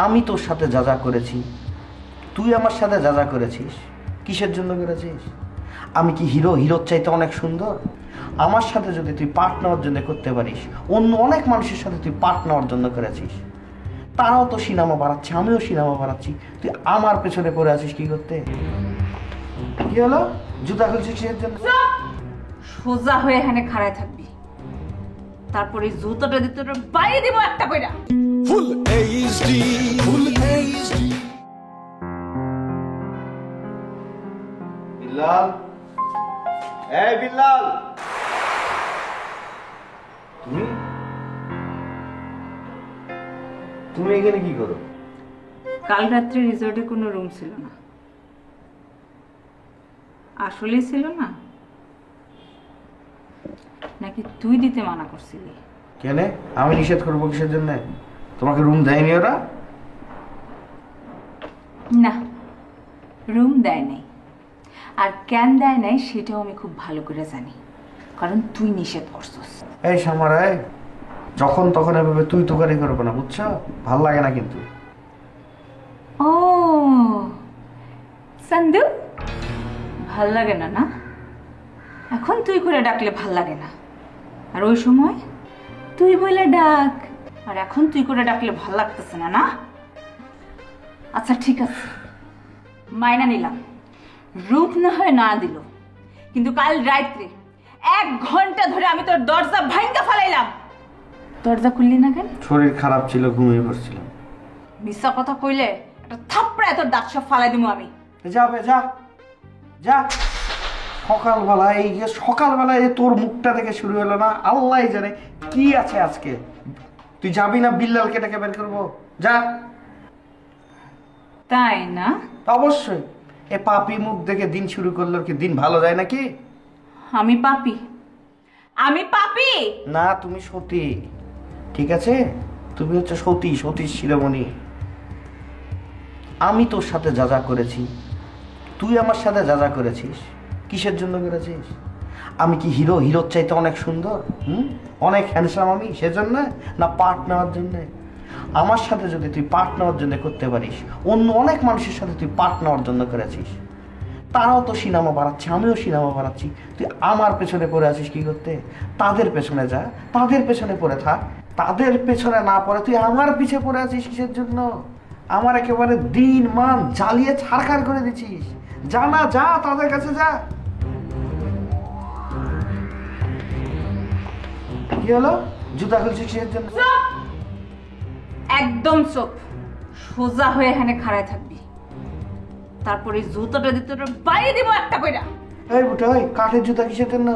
আমি তোর সাথে যা যা করেছি, তুই আমার সাথে যা যা করেছিস, কিসের জন্য করেছিস? আমি কি হিরোর চাইতে অনেক সুন্দর? আমার সাথে যদি তুই পার্ট নেওয়ার জন্য করতে পারিস, অন্য অনেক মানুষের সাথে তুই পার্ট নেওয়ার জন্য করেছিস। তারাও তো সিনেমা বাড়াচ্ছে, আমিও সিনেমা বাড়াচ্ছি, তুই আমার পেছনে পড়ে আছিস কি করতে? কি হলো? জুতা খুলছিস কিসের জন্য? সোজা হয়ে এখানে খাড়ায় থাকবি, তারপরে জুতোটা দিতে বাইরে দিব একটা কইরা। Full HD, full HD. Billal, এই বিল্লাল, তুমি এখানে কি করো? কাল রাত্রে রিসর্টে কোনো রুম ছিল না। আসলেই ছিল না নাকি তুই দিতে মানা করছিলি? কেন আমি নিষেধ করবো কিসের জন্য? তোমাকে রুম দেয়নি ওরা? না, রুম দেয় নাই। আর কেন দেয় নাই সেটাও আমি খুব ভালো করে জানি, কারণ তুই নিষেধ করছিস। এই সামারায়, যখন তখন এভাবে তুই তোকারি করবো না, বুঝছো? ভাল লাগে না কিন্তু। ও সন্দু, ভাল লাগে না না? এখন তুই করে ডাকলে ভাল লাগে না, আর ওই সময় তুই বলে ডাক, আর এখন তুই করে ডাকলে ভাল লাগতেছে না না? আচ্ছা ঠিক আছে, মাইনা নিলাম, রূপ না হয় না দিল, কিন্তু কাল রাত্রে 1 ঘন্টা ধরে আমি তোর দরজা ভাঙা ফেলাইলাম, দরজা খুললি না কেন? শরীর খারাপ ছিল, ঘুমিয়ে পড়ছিলাম। মিথ্যা কথা কইলে একটা থাপড়ায় তোর দাঁত সব ফালাই দিব আমি। যাবে যা যা। সকালবেলায় তোর মুখটা থেকে শুরু হলো না, আল্লাহ জানে কি আছে আজকে। তুই যাবি না? বিল্লালকে ডেকে বের করবো, যা। তাই না? অবশ্যই। এ পাপি মুখ দেখে দিন শুরু করলো, কি দিন ভালো যায় নাকি? আমি পাপী? আমি পাপী না, তুমি সতী, ঠিক আছে? তুমি হচ্ছে সতী, সতীর শিরোমণি। আমি তোর সাথে যা যা করেছি, তুই আমার সাথে যা যা করেছিস, কিসের জন্য করেছিস? আমি কি হিরোর চাইতে অনেক সুন্দর, অনেক হ্যান্ডসাম আমি, সেজন্য? না পার্ট নেওয়ার জন্যে? আমার সাথে যদি তুই পার্ট নেওয়ার জন্য করতে পারিস, অন্য অনেক মানুষের সাথে তুই পার্ট নেওয়ার জন্য করেছিস। তারাও তো সিনেমা বাড়াচ্ছে, আমিও সিনেমা বাড়াচ্ছি, তুই আমার পেছনে পড়ে আছিস কি করতে? তাদের পেছনে যা, তাদের পেছনে পড়ে থাক। তাদের পেছনে না পড়ে তুই আমার পিছে পড়ে আছিস কিসের জন্য? আমার একেবারে দিন মান জ্বালিয়ে ছাড়খাড় করে দিচ্ছিস। যা না, যা, তাদের কাছে যা। কি হলো? জুতা খুলছিস কিসের জন্য? একদম চুপ, সোজা হয়ে এখানে খাড়ায় থাকবি, তারপরে জুতোটা দিতে বাইরে দিব একটা কইরা। এই বুটা, ওই কাঠের জুতা কিসের জন্য?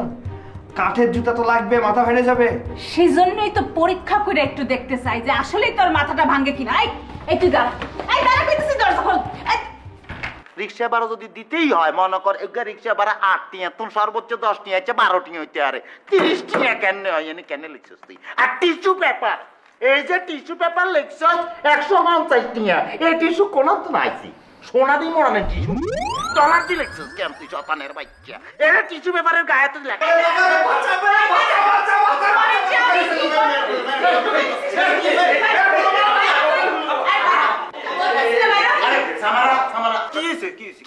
কাঠের জুতা তো লাগবে, মাথা ফেটে যাবে। সেই জন্যই তো পরীক্ষা করে একটু দেখতে চাই যে আসলেই তোর মাথাটা ভাঙে কিনা। এই তুই দাঁড়া, এই দাঁড়া কইতেছিস, দরজা খোল। রিক্সা ভাড়া যদি দিতেই হয়, মনে কর একটা রিক্সা ভাড়া 8 টিয়া, তুমি সর্বোচ্চ 10 টিয়া, 12 টিয়া হইতে আরে 30 টিয়া কেন হয়? এনে কেন লিখছিস তুই? আর টিস্যু পেপার, এই যে টিস্যু পেপার লিখছ 150 টিয়া, এই টিস্যু কোন তো নাইছি, সোনা দিয়ে মোড়ানো টিস্যু, ডলার দিয়ে লিখছিস কেন তুই? শতানের বাচ্চা, এর টিস্যু পেপারের গায়ে তুই লেখা।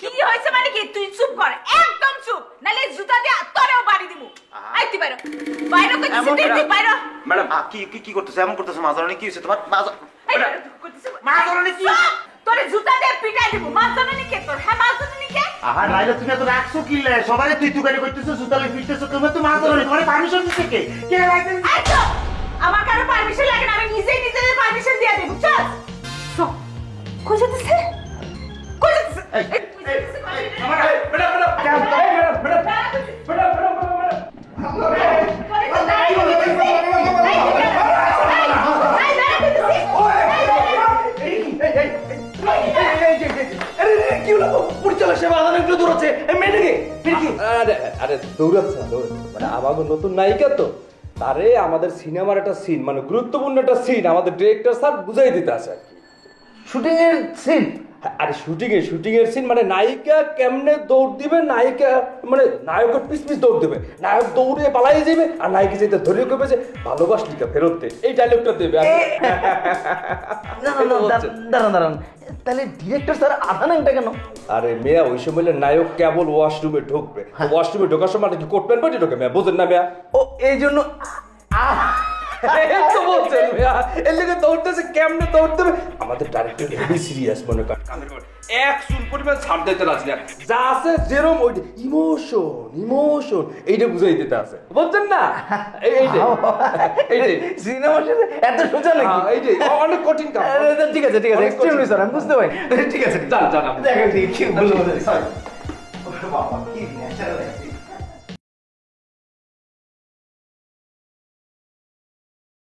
কি হয়েছে মানে কি? তুই চুপ কর, একদম চুপ, নালে জুতা দিয়ে তোরেও বাড়ি দিব। আইতি বাইরে, বাইরে কইছিস তুই, বাইরে। ম্যাডাম কি করতেছ? এমন করতেছ? মাঝরানি কি হইছে তোমার? মাঝরানি কি? তোরে জুতা দিয়ে পিটাই দিব। মাঝরানি কে তোর? হ্যাঁ, মাঝরানি কে? আহা রাইলা, তুমি তো রাখছো কি লে? সবাই তুই তুকারি কইতেছ, জুতা লে পিটতেছ, তুমি তো মাঝরানি, তোমার পারমিশন দিছে কে? কে লাইসেন্স? আচ্ছা, আমার কারো পারমিশন লাগে না, আমি নিজেই নিজের পারমিশন দিয়ে দেব। চল সব কই যেতেছে, কই যেতেছে? আমাদের নতুন নায়িকা তো, তারে আমাদের সিনেমার একটা সিন, মানে গুরুত্বপূর্ণ একটা সিন আমাদের ডিরেক্টর স্যার বুঝাই দিতে আসে আর কি। শুটিং এর সিন? আরে শুটিং এর সিন মানে নায়িকা কেমনে দৌড় দিবে, নায়িকা মানে নায়কের পিস দৌড় দিবে, নায়ক দৌড়ে পালাই যাবে আর নায়িকা যেতে ধরে কবে যে ভালোবাসলি কা ফেরত দে, এই ডায়লগটা দেবে। দাঁড়ান, তাহলে ডিরেক্টর স্যার আধা নামটা কেন? আরে মেয়া ওই সময় নায়ক কেবল ওয়াশরুমে ঢুকবে, ওয়াশরুমে ঢোকার সময় কি কোট প্যান্ট পরে ঢোকে মেয়া, বোঝেন না মেয়া? ও এই জন্য এই তো বলছেন মেয়া, এর লেগে দৌড়তেছে কেমনে দৌড় দেবে। আমাদের ডাইরেক্টর হেভি সিরিয়াস, মনে করেন এক চুল পরিমাণ ছাড় দিতে রাজি না, যা আছে যেরম ওইটা ইমোশন এইটা বুঝাই দিতে আছে, বুঝছেন না? এইটাই সিনেমার সাথে এত সোজা নাকি? এইটাই অনেক কঠিন কাজ। ঠিক আছে এক্সট্রিমলি স্যার, আমি বুঝতে পারি। ঠিক আছে জান দেখেন কি বলবো, বাবা কি ন্যাচারাল